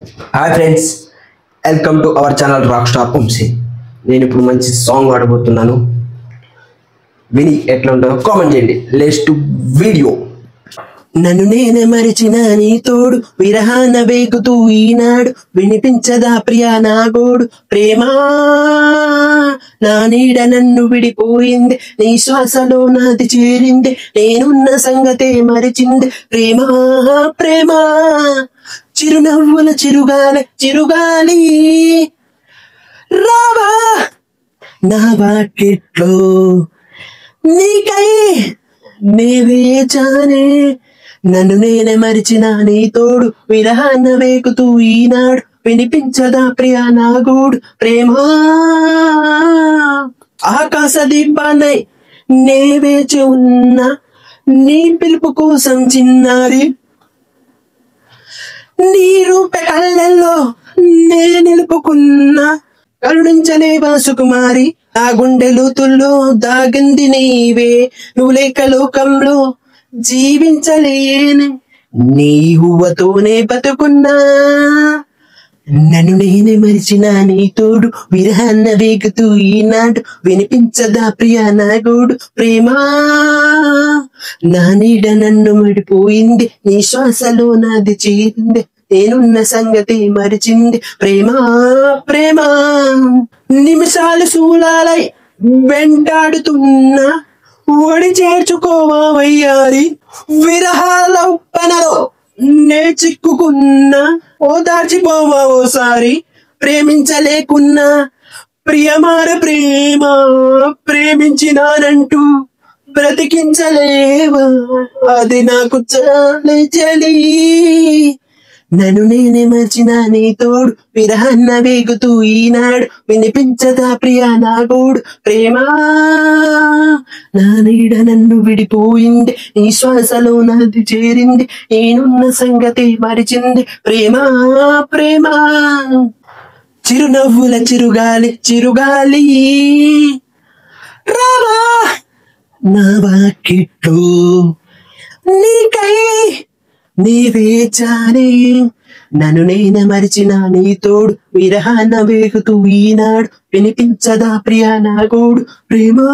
Hi friends, welcome to our channel rock star Vamsi. నేను ఇప్పుడు మంచి సాంగ్ ఆడబోతున్నాను. విని ఎట్లా ఉంటుందో కామెంట్ చేయండి. Let's to video. నన్ను నేనే మరిచిన నీ తోడు విరహాన వేగుతూ ఈనాడు వినిపించదా ప్రియా నా గోడు ప్రేమా నా నీడ నన్ను విడిపోయింది నీ శ్వాసలో నాది చేరింది నేనున్న సంగతే మరిచింది ప్రేమా ప్రేమా చిరునవ్వుల చిరుగాలి చిరుగాలి రావా నా వాకిట్లో నీకై నే వేచానే నన్ను నేనే మరిచిన నీ తోడు విరహాన వేకుతూ ఈనాడు వినిపించదా ప్రియా నా గోడు ప్రేమా ఆకాశ దీపానై నే వేచి ఉన్నా నీ పిలుపు కోసం చిన్నారి నీ రూప కళ్ళల్లో నే నిలుపుకున్నా కరుణించలేవా సుకుమారి నా గుండె లోతుల్లో దాగింది నీవే నువ్వు లేక లోకంలో జీవించలేను నీ ఊహతోనే బతుకున్నా నన్ను నేనే మరిచిన నీ తోడు విరహాన్న వేగుతూ ఈనాడు వినిపించదా ప్రియా నా గోడు ప్రేమా నా నీడ నన్ను మడిపోయింది నీ శ్వాసలో నాది చేరింది నేనున్న సంగతి మరిచింది ప్రేమా ప్రేమా నిమిషాలు శూలాలై వెంటాడుతున్నా ఓడి చేర్చుకోవా వయ్యారి విరహాల ఉప్పనలో నే చిక్కుకున్నా ఓ దాచిపోవా ఓసారి ప్రేమించలేకున్నా ప్రియమార ప్రేమ ప్రేమించినానంటూ బ్రతికించలేవా అది నాకు చాలే చలి నన్ను నేనే మర్చిన నీ తోడు విరహాన్న వేగుతూ ఈనాడు వినిపించదా ప్రియా నా గోడు ప్రేమా నా నీడ నన్ను విడిపోయింది నీ శ్వాసలో నాది చేరింది నేనున్న సంగతి మరిచింది ప్రేమా ప్రేమా చిరునవ్వుల చిరుగాలి చిరుగాలి రావా నా వాకిట్లో నీకై నీ వేచానే నన్ను నేనే మరిచిన నీ తోడు విరహాన వేగుతూ ఈనాడు వినిపించదా ప్రియా నా గోడు ప్రేమా